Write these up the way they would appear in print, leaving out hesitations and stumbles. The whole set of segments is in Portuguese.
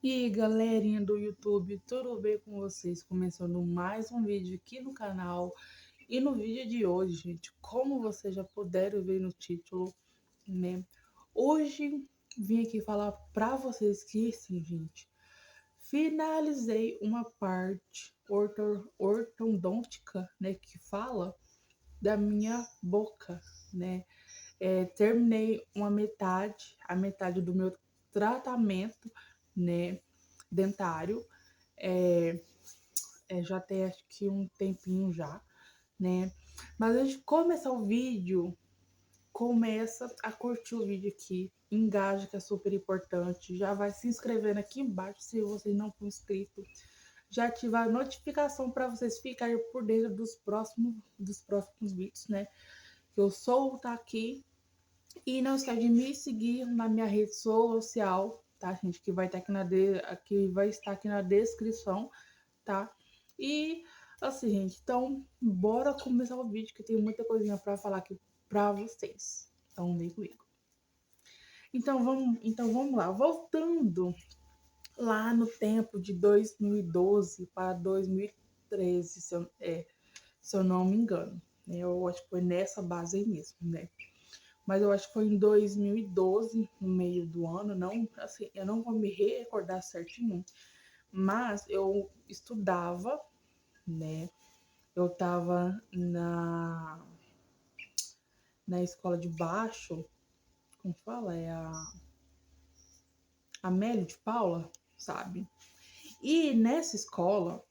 E aí, galerinha do YouTube, tudo bem com vocês? Começando mais um vídeo aqui no canal. E no vídeo de hoje, gente, como vocês já puderam ver no título, né? Hoje vim aqui falar pra vocês que, sim, gente, finalizei uma parte ortodôntica, né? Que fala da minha boca, né? Terminei a metade do meu tratamento, né, dentário. É, já tem acho que um tempinho já, né? Mas antes de começar o vídeo, começa a curtir o vídeo aqui, engaja que é super importante. Já vai se inscrevendo aqui embaixo se vocês não for inscrito. Já ativar a notificação para vocês ficarem por dentro dos próximos vídeos, né? Que eu solto aqui. E não esquece de me seguir na minha rede social, tá, gente? Que vai estar aqui na descrição, tá? E assim, gente, então bora começar o vídeo que tem muita coisinha para falar aqui para vocês. Então vem comigo. Então vamos lá. Voltando lá no tempo de 2012 para 2013, se eu não me engano, né? Eu acho que foi nessa base aí mesmo, né? Mas eu acho que foi em 2012, no meio do ano, não, assim, eu não vou me recordar certinho, mas eu estudava, né? Eu estava na escola de baixo, como fala? É a Amélia de Paula, sabe? E nessa escola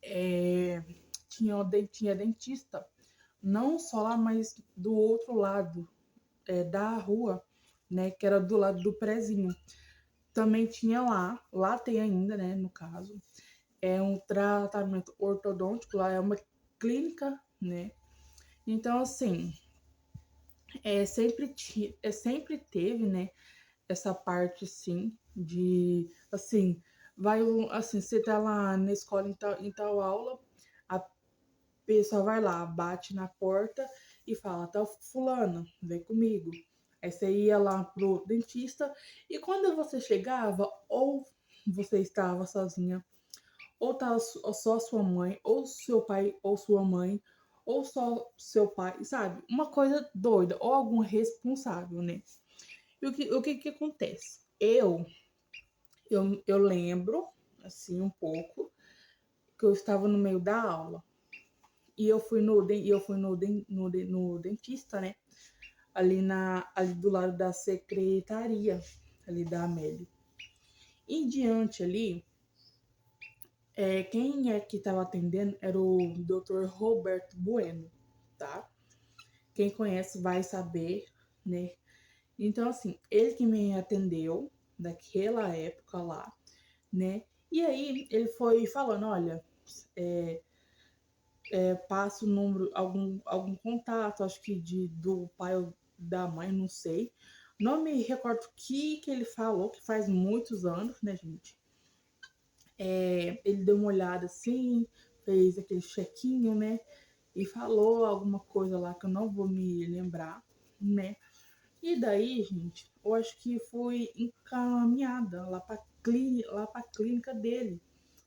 é, tinha dentista, não só lá, mas do outro lado da rua, né? Que era do lado do prezinho. Também tinha lá tem ainda, né, no caso, é um tratamento ortodôntico, lá é uma clínica, né? Então, assim, sempre teve, né, essa parte, sim, de, assim, assim, você tá lá na escola em tal aula, a pessoa vai lá, bate na porta e fala, tá, fulano, vem comigo. Aí você ia lá pro dentista e quando você chegava, ou você estava sozinha, ou estava só sua mãe, ou seu pai, ou sua mãe, ou só seu pai, sabe? Uma coisa doida, ou algum responsável, né? E o que acontece? Eu lembro, assim, um pouco, que eu estava no meio da aula. E eu fui no dentista, né? Ali do lado da secretaria, ali da Amélia. E diante ali, quem é que estava atendendo era o Dr. Roberto Bueno, tá? Quem conhece vai saber, né? Então, assim, ele que me atendeu daquela época lá, né? E aí ele foi falando, olha, passa o número, algum contato, acho que do pai ou da mãe, não sei. Não me recordo o que ele falou, que faz muitos anos, né, gente? Ele deu uma olhada assim, fez aquele chequinho, né? E falou alguma coisa lá que eu não vou me lembrar, né? E daí, gente, eu acho que fui encaminhada lá pra clínica dele,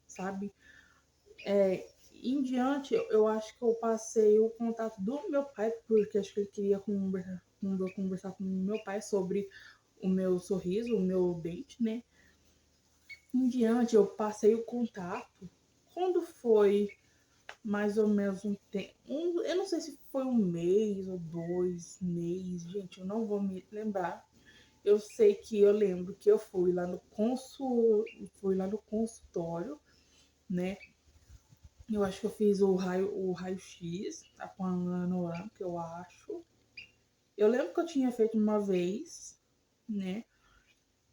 sabe? Em diante, eu acho que eu passei o contato do meu pai, porque acho que ele queria conversar com o meu pai sobre o meu sorriso, o meu dente, né? Em diante, eu passei o contato. Quando foi mais ou menos um tempo, eu não sei se foi um mês ou 2 meses, gente, eu não vou me lembrar. Eu sei que eu lembro que eu fui lá no consultório, né? Eu acho que eu fiz o raio-x, a panorâmica, eu acho. Eu lembro que eu tinha feito uma vez, né?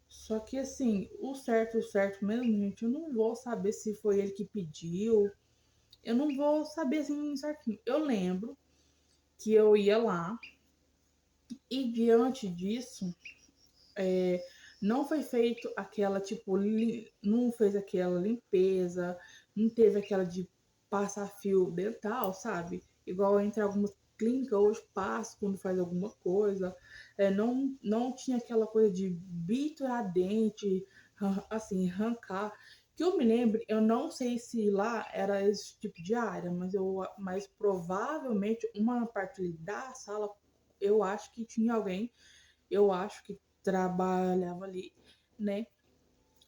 Só que assim, o certo mesmo, gente, eu não vou saber se foi ele que pediu. Eu não vou saber assim certinho. Eu lembro que eu ia lá e diante disso, não foi feito aquela, tipo, não fez aquela limpeza, não teve aquela de passar fio dental, sabe? Igual entre algumas clínicas hoje passa quando faz alguma coisa. Não tinha aquela coisa de biturar dente, assim, arrancar. Que eu me lembre, eu não sei se lá era esse tipo de área, mas provavelmente uma parte ali da sala, eu acho que tinha alguém, eu acho que trabalhava ali, né?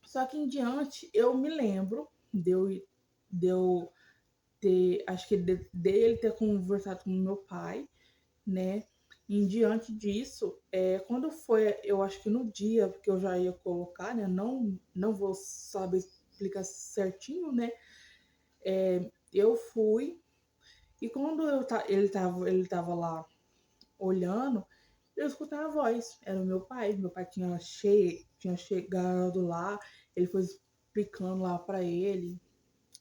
Só que em diante, eu me lembro de eu ter, acho que dele ter conversado com meu pai, né? Em diante disso, quando foi, eu acho que no dia que eu já ia colocar, né? Não vou saber explicar certinho, né? Eu fui e quando ele tava lá olhando, eu escutei a voz. Era o meu pai. Meu pai tinha chegado lá, ele foi explicando lá pra ele.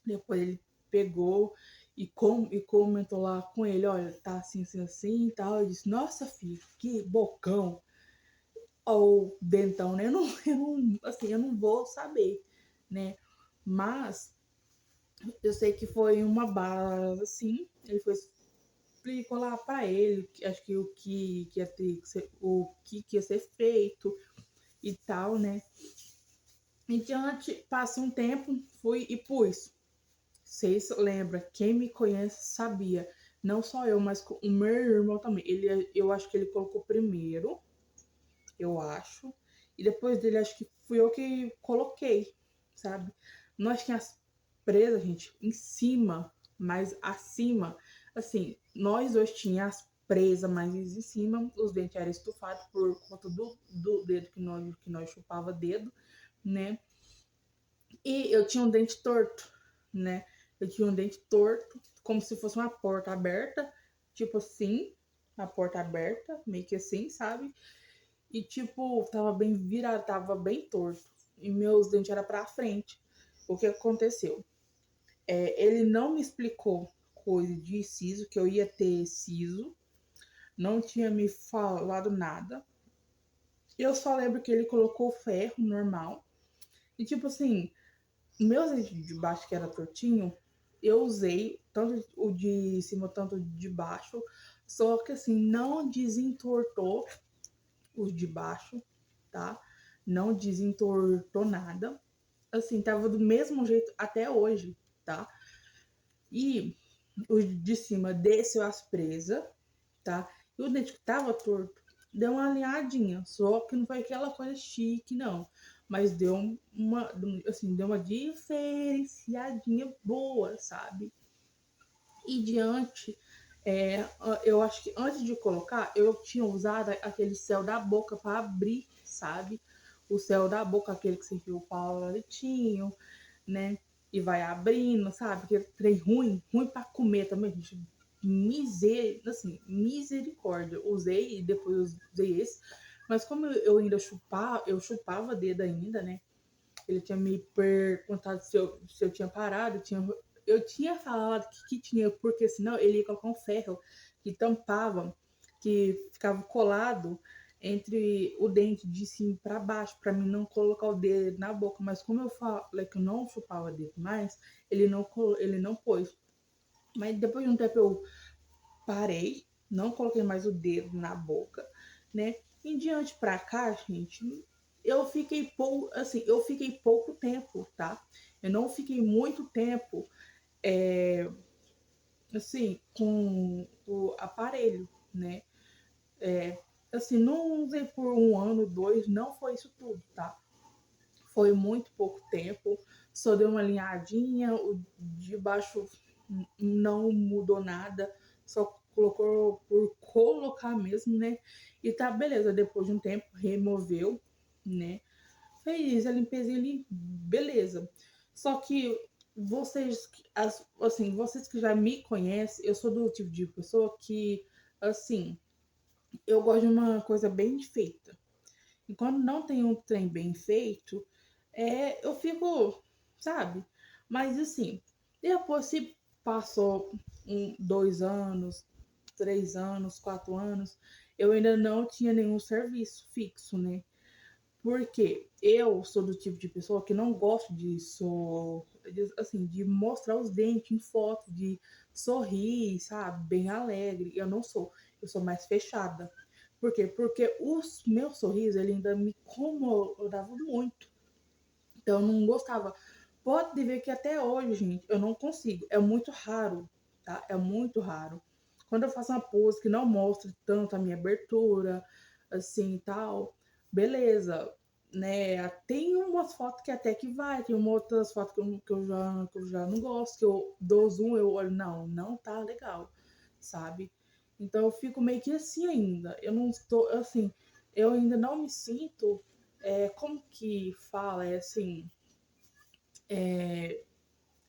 Depois ele pegou e comentou lá com ele, olha, tá assim, assim, assim e tal. Eu disse, nossa, filho, que bocão. Ou dentão, né? Assim, eu não vou saber, né? Mas eu sei que foi uma bala, assim. Ele foi explicou lá pra ele, acho que que ia ter que ser, o que ia ser feito e tal, né? Em diante, passa um tempo, fui e pus. Vocês lembram, quem me conhece sabia. Não só eu, mas o meu irmão também. Eu acho que ele colocou primeiro, eu acho. E depois dele, acho que fui eu que coloquei, sabe? Nós tínhamos as presas, gente, em cima, mas acima. Assim, nós dois tínhamos as presas mais em cima, os dentes eram estufados por conta do dedo que nós chupava dedo, né? E eu tinha um dente torto, né? Eu tinha um dente torto, como se fosse uma porta aberta, tipo assim, a porta aberta, meio que assim, sabe? E tipo, tava bem virado, tava bem torto. E meus dentes eram pra frente. O que aconteceu? Ele não me explicou coisa de siso, que eu ia ter siso, não tinha me falado nada. Eu só lembro que ele colocou ferro normal. E tipo assim, meus dentes de baixo, que era tortinho, eu usei tanto o de cima quanto o de baixo, só que assim, não desentortou os de baixo, tá? Não desentortou nada. Assim, tava do mesmo jeito até hoje, tá? E o de cima desceu as presas, tá? E o dente que tava torto deu uma alinhadinha, só que não foi aquela coisa chique, não. Mas deu assim, deu uma diferenciadinha boa, sabe? E diante, eu acho que antes de colocar, eu tinha usado aquele céu da boca para abrir, sabe? O céu da boca, aquele que você enfia o palitinho, né? E vai abrindo, sabe? Que trem ruim para comer também, gente. Assim, misericórdia. Usei e depois usei esse. Mas como eu ainda eu chupava dedo ainda, né? Ele tinha me perguntado se eu tinha parado, eu tinha falado que tinha, porque senão ele ia colocar um ferro que tampava, que ficava colado entre o dente de cima para baixo, para mim não colocar o dedo na boca. Mas como eu falei que eu não chupava dedo mais, ele não pôs. Mas depois de um tempo eu parei, não coloquei mais o dedo na boca, né? Em diante pra cá, gente, eu fiquei pouco tempo, tá? Eu não fiquei muito tempo, assim, com o aparelho, né? Assim, não usei por um ano, dois, não foi isso tudo, tá? Foi muito pouco tempo, só deu uma alinhadinha, o de baixo não mudou nada, só colocou por colocar mesmo, né? E tá beleza, depois de um tempo removeu, né? Fez a limpeza ali, beleza. Só que vocês que já me conhecem, eu sou do tipo de pessoa que, assim, eu gosto de uma coisa bem feita. E quando não tem um trem bem feito, eu fico, sabe? Mas assim, depois se passou 2 anos, 3 anos, 4 anos, eu ainda não tinha nenhum serviço fixo, né? Porque eu sou do tipo de pessoa que não gosto assim, de mostrar os dentes em foto, de sorrir, sabe? Bem alegre. Eu não sou. Eu sou mais fechada. Por quê? Porque os meus sorrisos, ele ainda me incomodava muito. Então eu não gostava. Pode ver que até hoje, gente, eu não consigo. É muito raro, tá? É muito raro. Quando eu faço uma pose que não mostra tanto a minha abertura, assim e tal, beleza, né? Tem umas fotos que até que vai, tem uma outras fotos que eu já não gosto, que eu dou zoom, eu olho, não tá legal, sabe? Então eu fico meio que assim ainda. Eu não estou, assim, eu ainda não me sinto, como que fala, assim,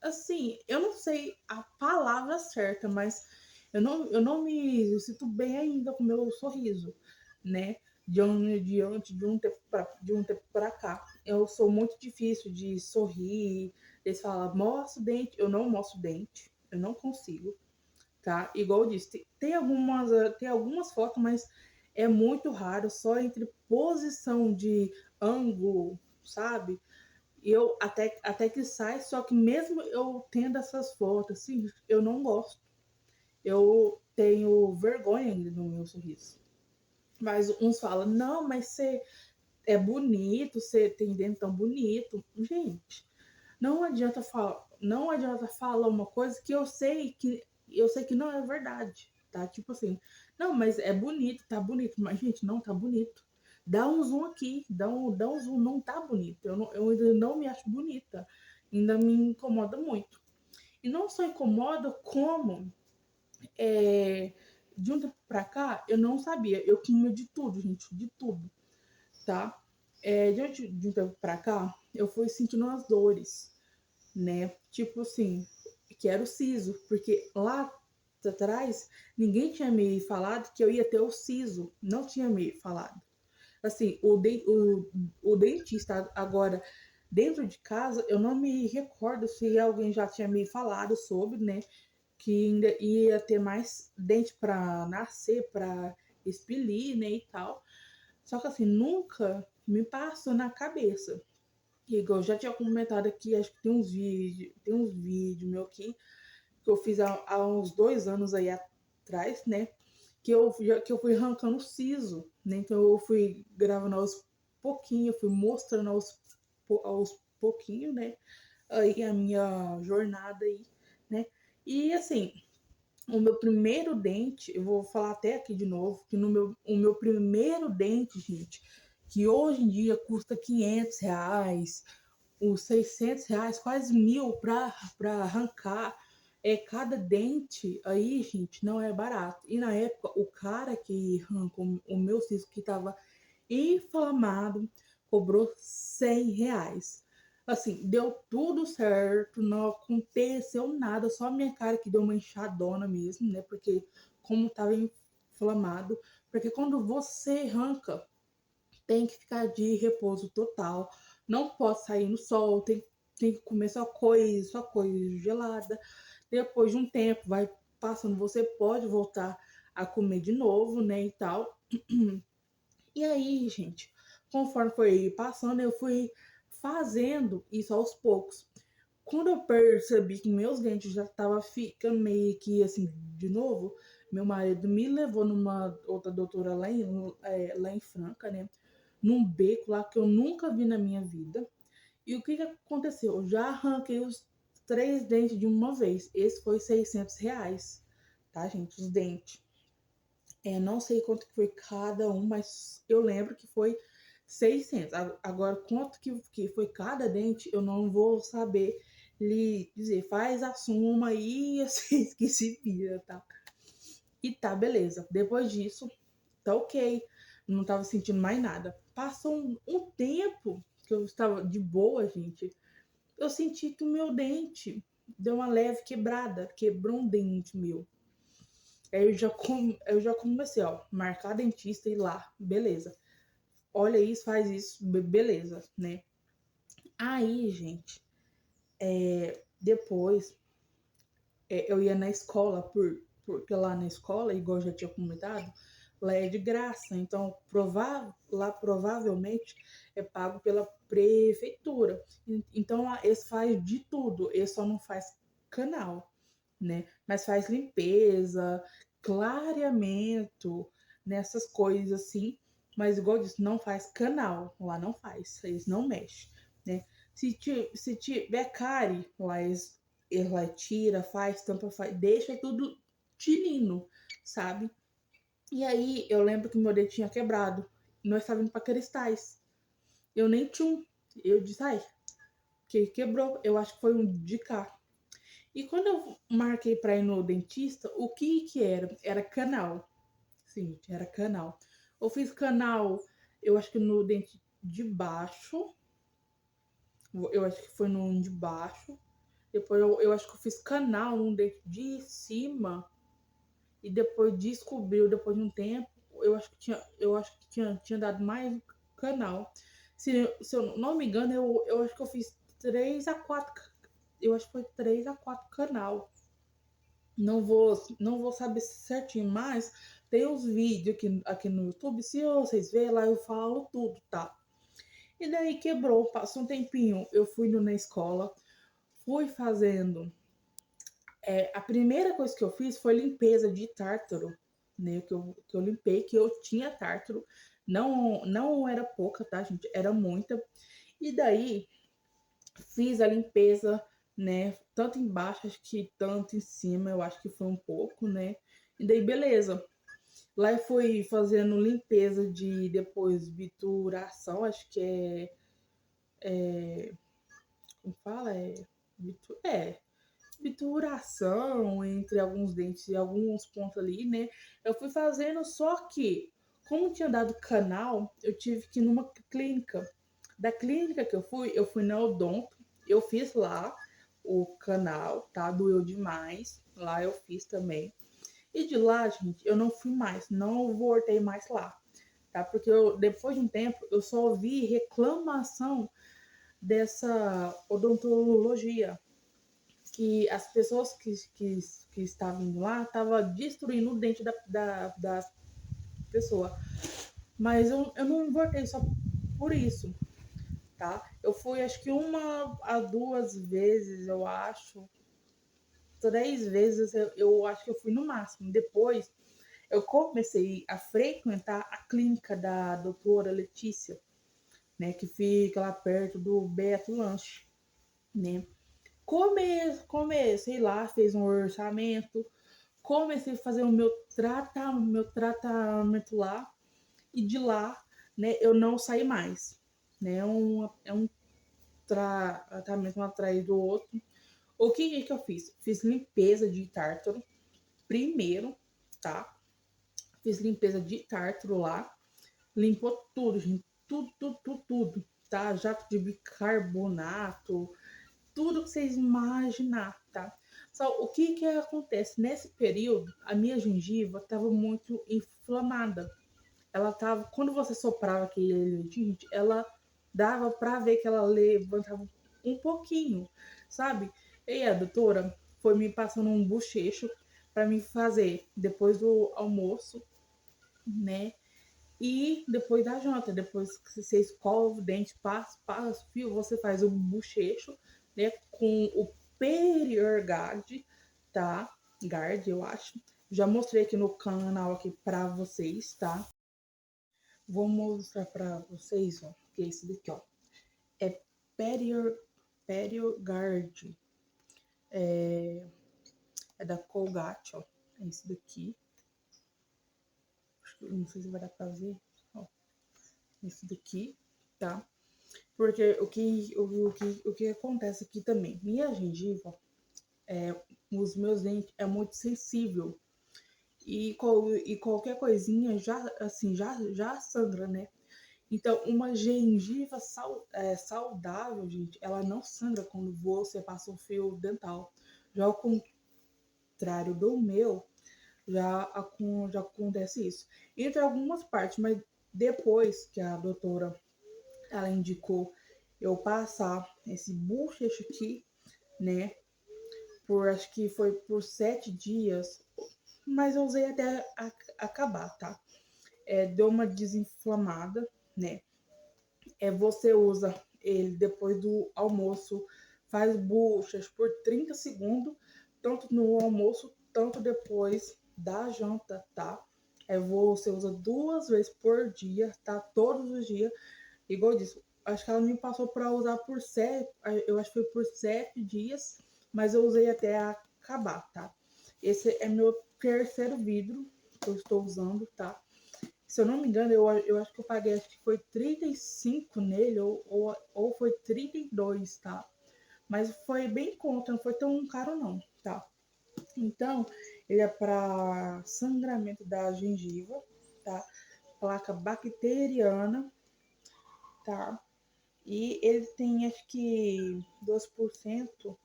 assim, eu não sei a palavra certa, mas eu não me sinto bem ainda com o meu sorriso, né? De um tempo pra cá. Eu sou muito difícil de sorrir. Eles falam, mostra o dente. Eu não mostro o dente. Eu não consigo, tá? Igual eu disse, tem algumas fotos, mas é muito raro, só entre posição de ângulo, sabe? E eu até que sai, só que mesmo eu tendo essas fotos, assim, eu não gosto. Eu tenho vergonha ainda do meu sorriso. Mas uns falam, não, mas você é bonito, você tem dente tão bonito. Gente, não adianta falar uma coisa que eu sei que não é verdade, tá? Tipo assim, não, mas é bonito, tá bonito, mas gente, não tá bonito. Dá um zoom aqui, dá um zoom, não tá bonito. Eu ainda não me acho bonita, ainda me incomoda muito. E não só incomoda, como de um tempo pra cá, eu não sabia, eu comia de tudo, gente, de tudo, tá? De um tempo pra cá, eu fui sentindo umas dores, né? Tipo assim, que era o siso, porque lá atrás ninguém tinha me falado que eu ia ter o siso, não tinha me falado. Assim, o dentista agora dentro de casa, eu não me recordo se alguém já tinha me falado sobre, né? Que ainda ia ter mais dente para nascer, para expelir, né? E tal. Só que assim, nunca me passou na cabeça. Igual eu já tinha comentado aqui, acho que tem uns vídeos meu aqui, que eu fiz há uns 2 anos aí atrás, né? Que eu fui arrancando o siso, né? Então eu fui gravando aos pouquinhos, eu fui mostrando aos pouquinhos, né? Aí a minha jornada aí, né? E assim, o meu primeiro dente, eu vou falar até aqui de novo, que o meu primeiro dente, gente, que hoje em dia custa R$ 500, os R$ 600, quase 1.000 para arrancar. Cada dente aí, gente, não é barato. E na época, o cara que arrancou o meu siso, que estava inflamado, cobrou R$ 100. Assim, deu tudo certo, não aconteceu nada, só a minha cara que deu uma inchadona mesmo, né? Porque como estava inflamado, porque quando você arranca, tem que ficar de repouso total, não pode sair no sol, tem que comer só coisa gelada. Depois de um tempo, vai passando, você pode voltar a comer de novo, né, e tal. E aí, gente, conforme foi passando, eu fui fazendo isso aos poucos. Quando eu percebi que meus dentes já estavam ficando meio que assim, de novo, meu marido me levou numa outra doutora lá em Franca, né? Num beco lá que eu nunca vi na minha vida. E o que que aconteceu? Eu já arranquei os 3 dentes de uma vez. Esse foi R$ 600, tá, gente? Os dentes. Não sei quanto que foi cada um, mas eu lembro que foi 600. Agora, quanto que foi cada dente, eu não vou saber lhe dizer. Faz a soma aí, assim, que se vira, tá? E tá, beleza. Depois disso, tá ok. Não tava sentindo mais nada. Passou um tempo que eu estava de boa, gente. Eu senti que o meu dente deu uma leve quebrada. Quebrou um dente meu. Aí eu já comecei, ó, marcar dentista e ir lá, beleza. Olha isso, faz isso, beleza, né? Aí, gente, depois eu ia na escola, porque lá na escola, igual eu já tinha comentado, lá é de graça, então lá provavelmente é pago pela prefeitura. Então lá eles fazem de tudo, eles só não faz canal, né? Mas faz limpeza, clareamento, nessas coisas assim. Mas igual eu disse, não faz canal, lá não faz, eles não mexem, né? Se tiver cárie, ela tira, faz, tampa, faz, deixa tudo tinindo, sabe? E aí eu lembro que meu dedo tinha quebrado. Nós estávamos indo pra Cristais. Eu nem tinha um. Eu disse, ai, que quebrou. Eu acho que foi um de cá. E quando eu marquei pra ir no dentista, o que era? Era canal. Sim, era canal. Eu fiz canal, eu acho que no dente de baixo. Eu acho que foi no de baixo. Depois eu acho que eu fiz canal num dente de cima. E depois descobriu, depois de um tempo, eu acho que tinha dado mais canal. Se eu não me engano, eu acho que eu fiz 3 a 4. Eu acho que foi 3 a 4 canal. Não vou saber certinho, mas tem os vídeos aqui no YouTube. Se vocês verem lá, eu falo tudo, tá? E daí quebrou, passou um tempinho. Eu fui indo na escola, fui fazendo. A primeira coisa que eu fiz foi limpeza de tártaro, né? Que eu limpei, que eu tinha tártaro. Não, não era pouca, tá, gente? Era muita. E daí fiz a limpeza, né? Tanto embaixo, acho que tanto em cima, eu acho que foi um pouco, né? E daí, beleza. Lá eu fui fazendo limpeza de depois bituração, acho que como fala? Bituração entre alguns dentes e alguns pontos ali, né? Eu fui fazendo, só que, como tinha dado canal, eu tive que ir numa clínica. Da clínica que eu fui na Odonto, eu fiz lá o canal, tá? Doeu demais. Lá eu fiz também. E de lá, gente, eu não fui mais, não voltei mais lá, tá? Porque depois de um tempo, eu só ouvi reclamação dessa odontologia, que as pessoas que estavam indo lá estavam destruindo o dente da pessoa. Mas eu não voltei só por isso, tá? Eu fui acho que 1 a 2 vezes, eu acho. 3 vezes eu acho que eu fui no máximo. Depois eu comecei a frequentar a clínica da doutora Letícia, né? Que fica lá perto do Beto Lanche, né? Comecei lá, fez um orçamento, comecei a fazer meu tratamento lá, e de lá, né, eu não saí mais, né, é um tratamento um atrás do outro. O que eu fiz? Fiz limpeza de tártaro primeiro, tá? Fiz limpeza de tártaro lá, limpou tudo, gente, tudo, tá? Jato de bicarbonato, tudo que vocês imaginar, tá? Só o que acontece nesse período, a minha gengiva estava muito inflamada. Ela tava, quando você soprava aquele gente, ela dava para ver que ela levantava um pouquinho, sabe? E a doutora foi me passando um bochecho para me fazer depois do almoço, né? E depois da janta, depois que você escova o dente, passa o fio, você faz o bochecho, né? Com o Perior Guard, tá? Guard, eu acho. Já mostrei aqui no canal aqui pra vocês, tá? Vou mostrar pra vocês, ó. Que é esse daqui, ó. É Perior, Perior Guard. É da Colgate, ó. É esse daqui. Não sei se vai dar pra ver. Ó, esse daqui, tá? Porque o que acontece aqui também? Minha gengiva, os meus dentes é muito sensível. E qualquer coisinha já, assim, já sangra, né? Então, uma gengiva saudável, gente, ela não sangra quando você passa um fio dental. Já ao contrário do meu, já acontece isso. Entre algumas partes, mas depois que a doutora ela indicou eu passar esse bochecho aqui, né? Acho que foi por 7 dias, mas eu usei até acabar, tá? Deu uma desinflamada, né? Você usa ele depois do almoço, faz buchas por 30 segundos, tanto no almoço, tanto depois da janta, tá? Você usa 2 vezes por dia, tá? Todos os dias. Igual eu disse, acho que ela me passou para usar por 7, eu acho que foi por 7 dias, mas eu usei até acabar, tá? Esse é meu terceiro vidro que eu estou usando, tá? Se eu não me engano, eu acho que eu paguei, acho que foi 35 nele, ou foi 32, tá? Mas foi bem contra, não foi tão caro não, tá? Então, ele é para sangramento da gengiva, tá? Placa bacteriana, tá? E ele tem, acho que 2%,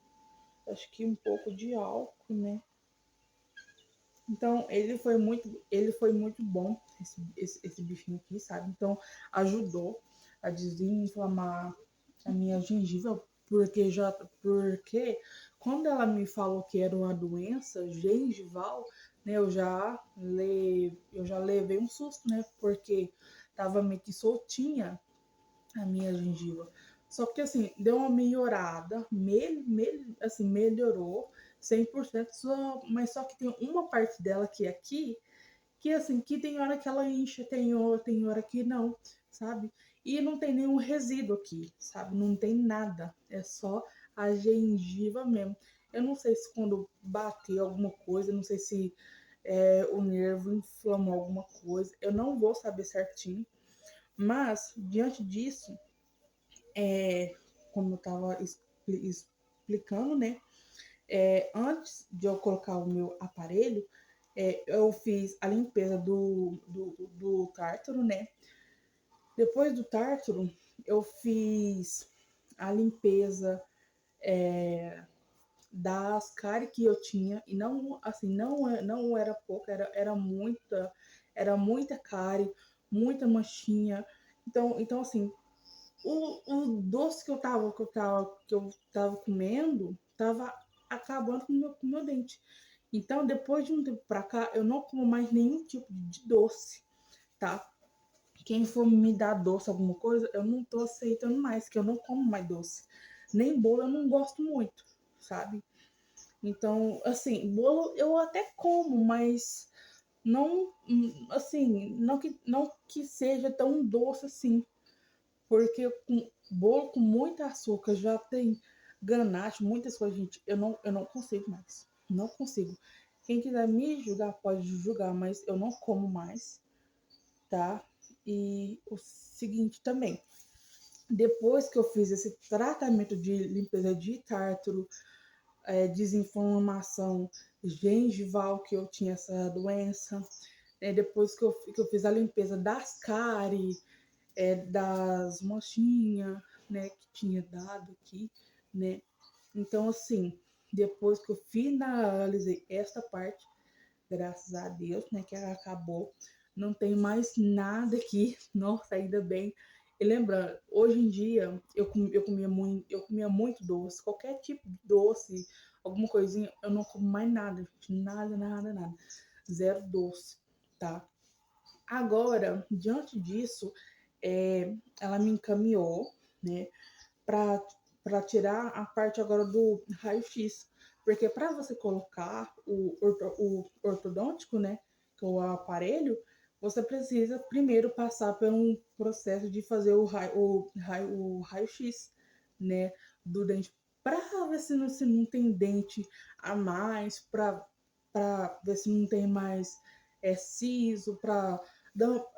acho que um pouco de álcool, né? Então, ele foi muito bom, esse bichinho aqui, sabe? Então, ajudou a desinflamar a minha gengiva, porque quando ela me falou que era uma doença gengival, né, eu já levei um susto, né? Porque tava meio que soltinha a minha gengiva. Só que assim, deu uma melhorada, assim, melhorou 100%, mas só que tem uma parte dela que é aqui, que assim, que tem hora que ela incha, tem hora que não, sabe? E não tem nenhum resíduo aqui, sabe? Não tem nada, é só a gengiva mesmo. Eu não sei se quando bater alguma coisa, não sei se o nervo inflamou alguma coisa, eu não vou saber certinho, mas diante disso, como eu estava explicando, né? Antes de eu colocar o meu aparelho, eu fiz a limpeza do tártaro, né? Depois do tártaro, eu fiz a limpeza das cáries que eu tinha, e não, assim, não era pouca, era muita cárie, muita manchinha. Então assim, o doce que eu tava comendo tava acabando com o meu dente. Então, depois de um tempo pra cá, eu não como mais nenhum tipo de doce, tá? Quem for me dar doce, alguma coisa, eu não tô aceitando mais, que eu não como mais doce. Nem bolo eu não gosto muito, sabe? Então, assim, bolo eu até como, mas não, assim, não que seja tão doce assim, porque com bolo com muito açúcar já tem ganache, muitas coisas, gente. Eu não consigo mais. Não consigo. Quem quiser me julgar, pode julgar, mas eu não como mais, tá? E o seguinte também. Depois que eu fiz esse tratamento de limpeza de tártaro, desinflamação gengival, que eu tinha essa doença, depois que eu fiz a limpeza das cáries, das manchinhas, né, que tinha dado aqui, né? Então, assim, depois que eu finalizei esta parte, graças a Deus, né, que ela acabou, não tem mais nada aqui, nossa, ainda bem. E lembrando, hoje em dia eu comia muito doce, qualquer tipo de doce, alguma coisinha, eu não como mais nada, gente, nada, zero doce, tá? Agora, diante disso, ela me encaminhou, né, para tirar a parte agora do raio-x, porque para você colocar o ortodôntico, né, que é o aparelho, você precisa primeiro passar por um processo de fazer o raio-x, né, do dente, para ver se não tem dente a mais, para ver se não tem mais siso, para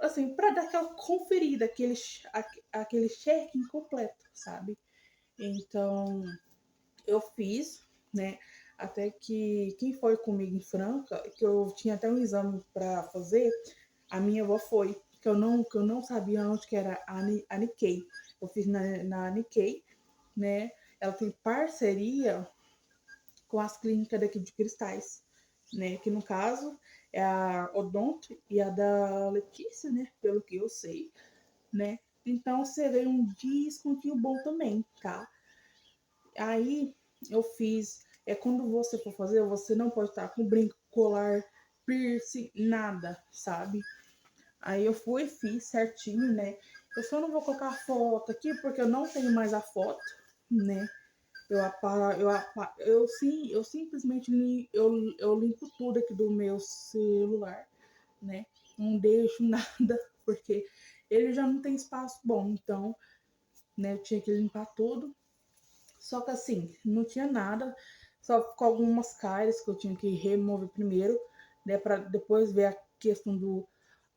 assim, para dar aquela conferida, aquele check incompleto, sabe? Então, eu fiz, né? Até que quem foi comigo em Franca, que eu tinha até um exame para fazer, a minha avó foi, que eu não sabia onde que era a Nikkei. Eu fiz na Nikkei, né? Ela tem parceria com as clínicas daqui de Cristais, né? Que no caso é a Odonto e a da Letícia, né? Pelo que eu sei, né? Então seria um descontinho bom também, tá? Aí eu fiz, quando você for fazer, você não pode estar com brinco, colar, piercing, nada, sabe? Aí eu fui, fiz certinho, né? Eu só não vou colocar foto aqui porque eu não tenho mais a foto, né? Eu simplesmente eu limpo tudo aqui do meu celular, né? Não deixo nada, porque ele já não tem espaço bom. Então, né? Eu tinha que limpar tudo. Só que assim, não tinha nada, só com algumas cáries que eu tinha que remover primeiro, né? Pra depois ver a questão do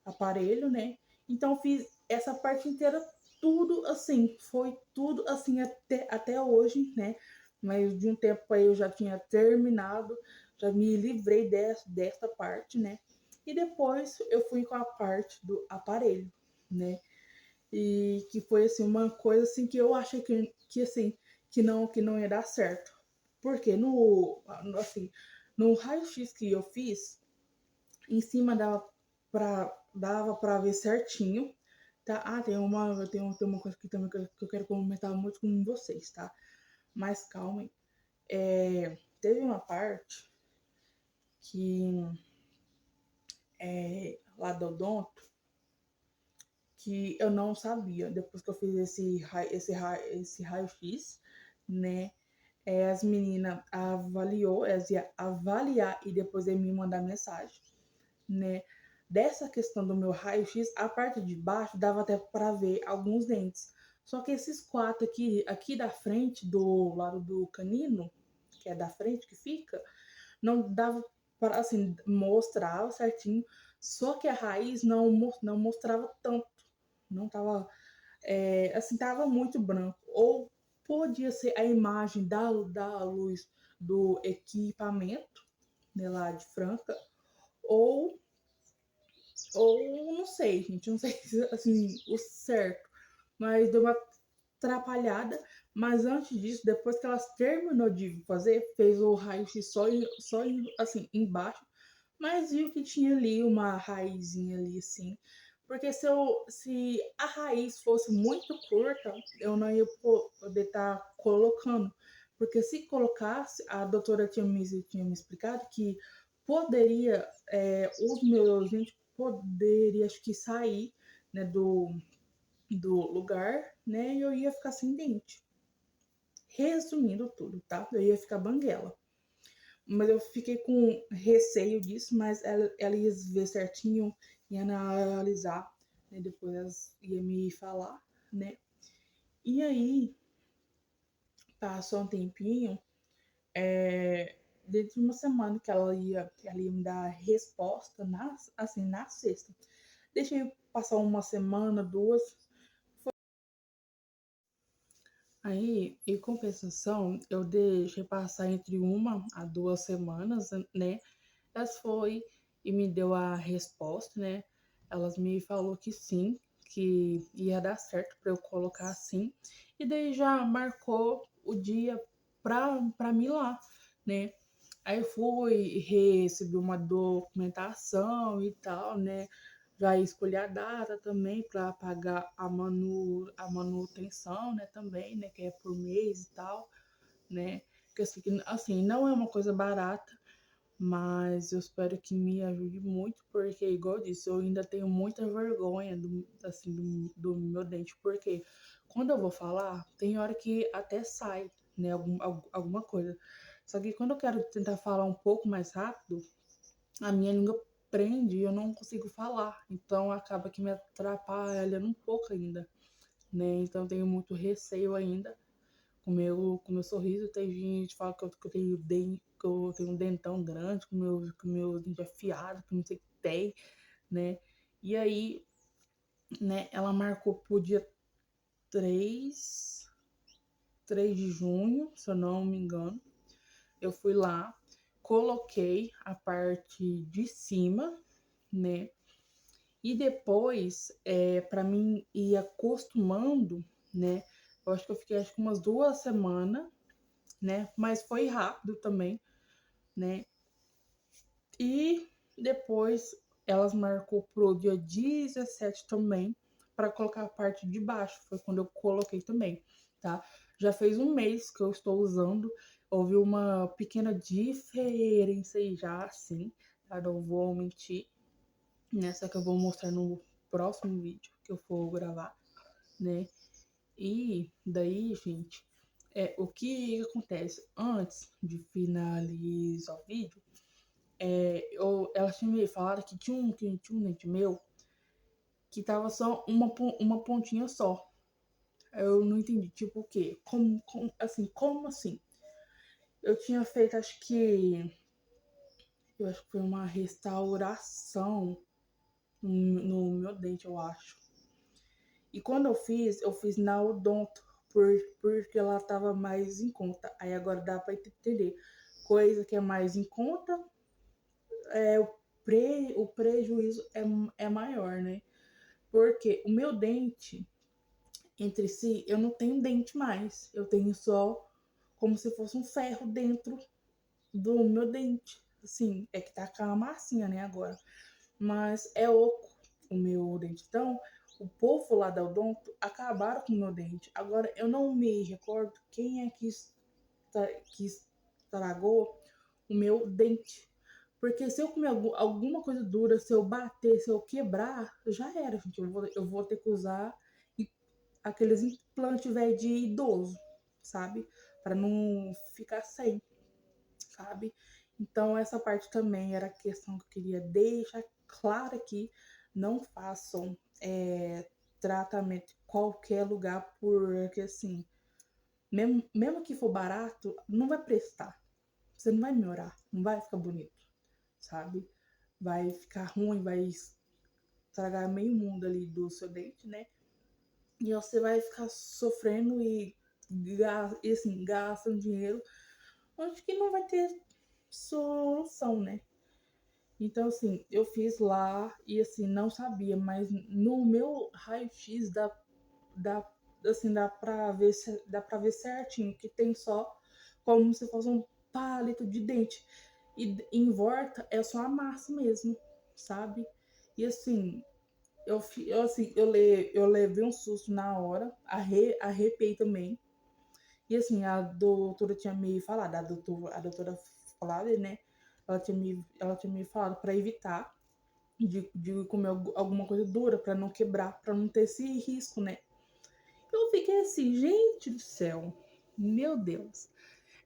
aparelho, né? Então fiz essa parte inteira, tudo assim, foi tudo assim até hoje, né? Mas de um tempo aí eu já tinha terminado, já me livrei desta parte, né? E depois eu fui com a parte do aparelho, né? E que foi assim uma coisa assim que eu achei que assim que não ia dar certo. Porque assim, no raio-x que eu fiz, em cima dava pra ver certinho, tá? Ah, tem uma coisa aqui também que eu quero comentar muito com vocês, tá? Mas calma aí. Teve uma parte que lá do odonto que eu não sabia. Depois que eu fiz esse raio-x, né? As meninas avaliou, elas iam avaliar e depois ia me mandar mensagem, né? Dessa questão do meu raio-x, a parte de baixo dava até para ver alguns dentes. Só que esses quatro aqui da frente, do lado do canino, que é da frente que fica, não dava para, assim, mostrava certinho. Só que a raiz não mostrava tanto. Não tava, assim, tava muito branco. Ou podia ser a imagem da luz do equipamento, né, lá de Franca, ou não sei, gente, não sei assim o certo, mas deu uma atrapalhada. Mas antes disso, depois que elas terminou de fazer, fez o raio-x assim embaixo, mas viu que tinha ali uma raizinha ali assim. Porque se a raiz fosse muito curta, eu não ia poder estar colocando. Porque se colocasse, a doutora tinha me explicado que poderia, os meus dentes poderia, acho que sair, né, do lugar, né, e eu ia ficar sem dente. Resumindo tudo, tá? Eu ia ficar banguela. Mas eu fiquei com receio disso, mas ela ia ver certinho, ia analisar, né? Depois ela ia me falar, né? E aí, passou um tempinho, dentro de uma semana que ela ia me dar a resposta, assim, na sexta. Deixei passar uma semana, duas. Aí, em compensação, eu deixei passar entre 1 a 2 semanas, né? Elas foi e me deu a resposta, né? Elas me falou que sim, que ia dar certo para eu colocar assim. E daí já marcou o dia pra mim lá, né? Aí eu fui, recebi uma documentação e tal, né? Já escolhi a data também para pagar a manutenção, né? Também, né? Que é por mês e tal, né? Que assim, não é uma coisa barata, mas eu espero que me ajude muito, porque, igual eu disse, eu ainda tenho muita vergonha assim, do meu dente, porque quando eu vou falar, tem hora que até sai, né, alguma coisa. Só que quando eu quero tentar falar um pouco mais rápido, a minha língua prende e eu não consigo falar. Então acaba que me atrapalhando um pouco ainda, né? Então eu tenho muito receio ainda com meu sorriso. Tem gente que fala que eu tenho um dentão grande, com meu dente afiado, que não sei o que tem, né? E aí, né, ela marcou pro dia 3 3 de junho, se eu não me engano. Eu fui lá, coloquei a parte de cima, né? E depois, para mim ir acostumando, né? Eu acho que eu fiquei umas 2 semanas, né? Mas foi rápido também, né? E depois elas marcou pro dia 17 também para colocar a parte de baixo. Foi quando eu coloquei também, tá? Já fez um mês que eu estou usando. Houve uma pequena diferença aí já, assim, tá? Não vou mentir, né? Só que eu vou mostrar no próximo vídeo que eu for gravar, né? E daí, gente, o que acontece antes de finalizar o vídeo? Ela tinha me falado que tinha um dente meu que tava só uma pontinha só. Eu não entendi, tipo o quê? Como assim? Eu tinha feito, eu acho que foi uma restauração no meu dente, eu acho. E quando eu fiz na Odonto, porque ela tava mais em conta. Aí agora dá pra entender. Coisa que é mais em conta, o prejuízo é maior, né? Porque o meu dente, entre si, eu não tenho dente mais. Eu tenho só como se fosse um ferro dentro do meu dente. Assim, é que tá com a massinha, né, agora. Mas é oco o meu dente. Então, o povo lá da Odonto acabaram com o meu dente. Agora, eu não me recordo quem é que estragou o meu dente. Porque se eu comer alguma coisa dura, se eu bater, se eu quebrar, já era, gente. Eu vou ter que usar aqueles implantes velho de idoso, sabe? Para não ficar sem, sabe? Então, essa parte também era a questão que eu queria deixar clara aqui. Não façam tratamento em qualquer lugar, porque assim, mesmo que for barato, não vai prestar. Você não vai melhorar, não vai ficar bonito, sabe? Vai ficar ruim, vai estragar meio mundo ali do seu dente, né? E você vai ficar sofrendo e assim, gastando dinheiro, onde que não vai ter solução, né? Então, assim, eu fiz lá e, assim, não sabia, mas no meu raio-x dá, assim, dá pra ver certinho que tem só como se fosse um palito de dente. E em volta é só a massa mesmo, sabe? E, assim, eu levei um susto na hora, arrepiei também. E assim, a doutora tinha me falado, a doutora Flávia, né? Ela tinha me falado para evitar de comer alguma coisa dura, para não quebrar, para não ter esse risco, né? Eu fiquei assim, gente do céu, meu Deus.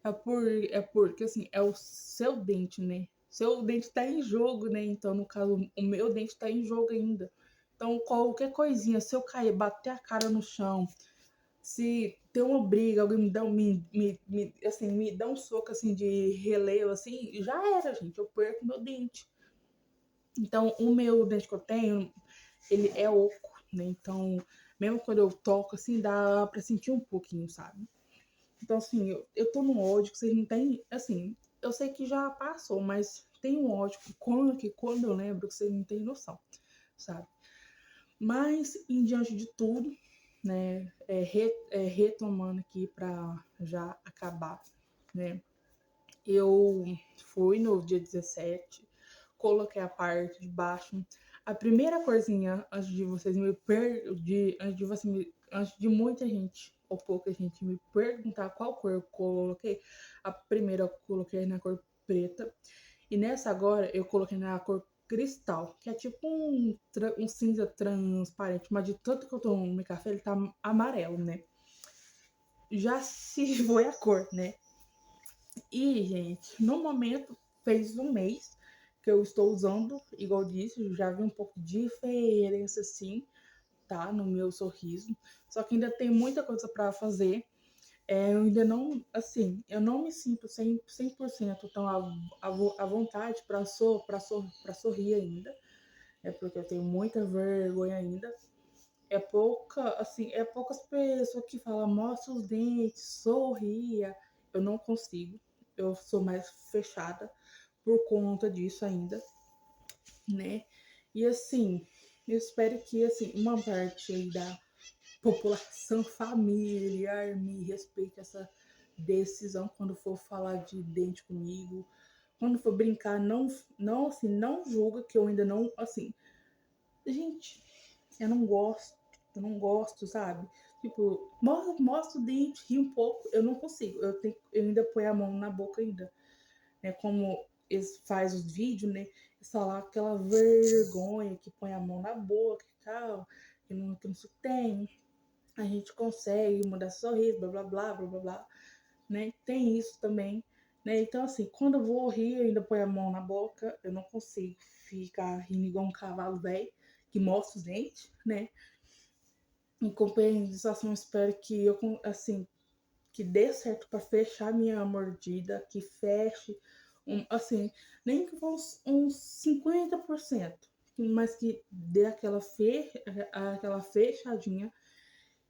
É porque assim, é o seu dente, né? Seu dente tá em jogo, né? Então, no caso, o meu dente tá em jogo ainda. Então, qualquer coisinha, se eu cair, bater a cara no chão, se tem uma briga, alguém assim, me dá um soco assim de relevo, assim, já era, gente. Eu perco meu dente. Então, o meu dente que eu tenho, ele é oco, né? Então, mesmo quando eu toco, assim, dá pra sentir um pouquinho, sabe? Então, assim, eu tô num ódio que vocês não têm. Assim, eu sei que já passou, mas tem um ódio que quando eu lembro que vocês não têm noção, sabe? Mas, em diante de tudo, né, retomando aqui para já acabar, né, eu fui no dia 17, coloquei a parte de baixo. A primeira corzinha, antes de vocês me per... de, antes de você me... antes de muita gente ou pouca gente me perguntar qual cor eu coloquei, a primeira eu coloquei na cor preta e nessa agora eu coloquei na cor cristal, que é tipo um cinza transparente, mas de tanto que eu tomo meu café, ele tá amarelo, né? Já se foi a cor, né? E, gente, no momento fez um mês que eu estou usando, igual eu disse, já vi um pouco de diferença, sim, tá? No meu sorriso. Só que ainda tem muita coisa para fazer. Eu ainda não, assim, eu não me sinto 100% tão à vontade para sorrir ainda. É porque eu tenho muita vergonha ainda. É poucas pessoas que falam, mostra os dentes, sorria. Eu não consigo. Eu sou mais fechada por conta disso ainda, né? E assim, eu espero que assim, uma parte aí da população familiar me respeite essa decisão quando for falar de dente comigo. Quando for brincar, não julga que eu ainda não, assim, gente, eu não gosto, eu não gosto, sabe? Tipo, mostra o dente, ri um pouco, eu não consigo. Eu ainda ponho a mão na boca ainda, né? Como eles faz os vídeos, né? Eles falam aquela vergonha que põe a mão na boca e tal, que não se tem. A gente consegue mudar sorriso, blá blá blá, blá blá blá, né? Tem isso também, né? Então, assim, quando eu vou rir, eu ainda ponho a mão na boca, eu não consigo ficar rindo igual um cavalo velho que mostra os dentes, né? Em compensação, espero que eu, assim, que dê certo para fechar minha mordida, que feche, assim, nem que fosse uns 50%, mas que dê aquela fechadinha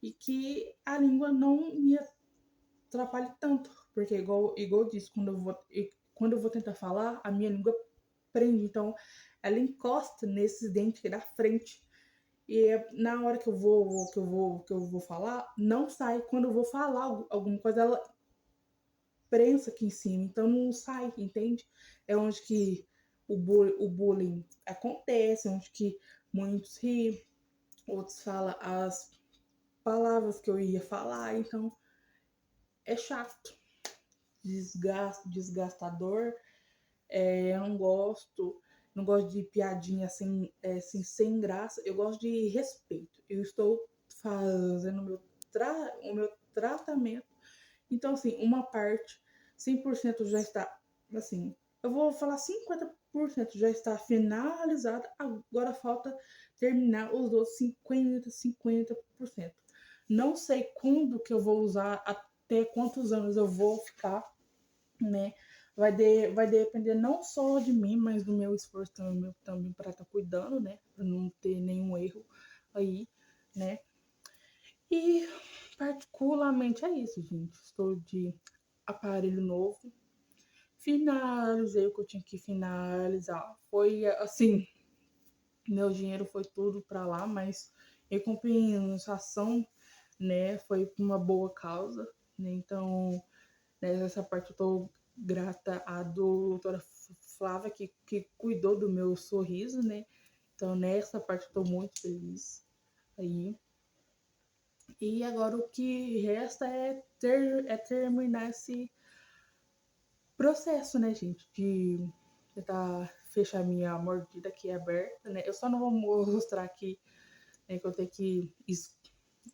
e que a língua não me atrapalhe tanto, porque igual eu disse, quando eu vou tentar falar, a minha língua prende, então ela encosta nesses dentes aqui da frente. E na hora que eu vou falar, não sai. Quando eu vou falar alguma coisa, ela prensa aqui em cima, então não sai, entende? É onde que o bullying acontece, onde que muitos riem, outros falam as palavras que eu ia falar, então é chato, desgastador. Eu não gosto de piadinha assim, sem graça. Eu gosto de respeito. Eu estou fazendo o meu tratamento. Então, assim, uma parte, 100% já está, assim, eu vou falar 50% já está finalizada. Agora falta terminar os outros 50%. Não sei quando que eu vou usar, até quantos anos eu vou ficar, né? Vai depender não só de mim, mas do meu esforço também para estar cuidando, né? Para não ter nenhum erro aí, né? E particularmente é isso, gente. Estou de aparelho novo. Finalizei o que eu tinha que finalizar. Foi assim, meu dinheiro foi tudo para lá, mas em compensação, né? Foi uma boa causa, né? Então, nessa parte eu tô grata à doutora Flávia que cuidou do meu sorriso, né? Então nessa parte eu tô muito feliz aí. E agora o que resta é terminar esse processo, né, gente? De tentar fechar minha mordida aqui aberta, né? Eu só não vou mostrar aqui, né, que eu tenho que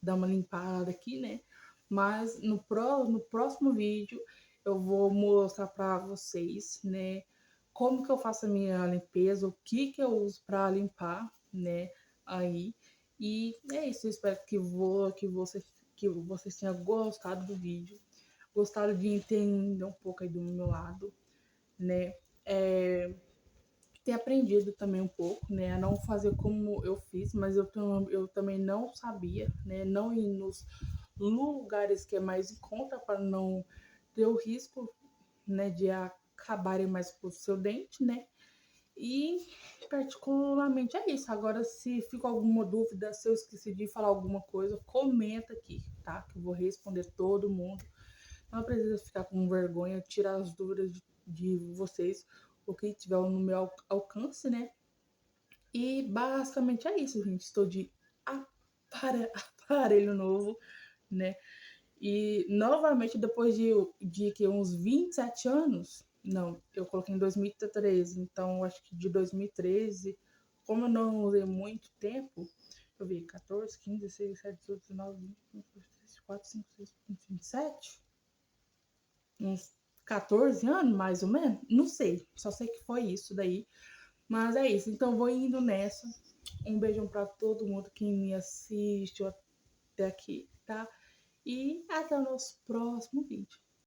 dar uma limpada aqui, né? Mas no próximo vídeo eu vou mostrar para vocês, né, como que eu faço a minha limpeza, o que eu uso para limpar, né, aí. E é isso, eu espero que vocês tenham gostado do vídeo, gostado de entender um pouco aí do meu lado, né? Ter aprendido também um pouco, né, a não fazer como eu fiz, mas eu também não sabia, né, não ir nos lugares que é mais em conta para não ter o risco, né, de acabarem mais com o seu dente, né, e particularmente é isso. Agora, se ficou alguma dúvida, se eu esqueci de falar alguma coisa, comenta aqui, tá, que eu vou responder todo mundo. Não precisa ficar com vergonha, tirar as dúvidas de vocês, o que tiver no meu alcance, né? E basicamente é isso, gente. Estou de aparelho novo, né? E novamente, depois de que uns 27 anos, não, eu coloquei em 2013, então acho que de 2013, como eu não usei muito tempo, eu vi 14, 15, 16, 17, 18, 19, 20, 21, 22, 24, 25, 26, 27, 27, uns 14 anos, mais ou menos. Não sei, só sei que foi isso daí. Mas é isso, então vou indo nessa. Um beijão para todo mundo que me assiste até aqui, tá? E até o nosso próximo vídeo.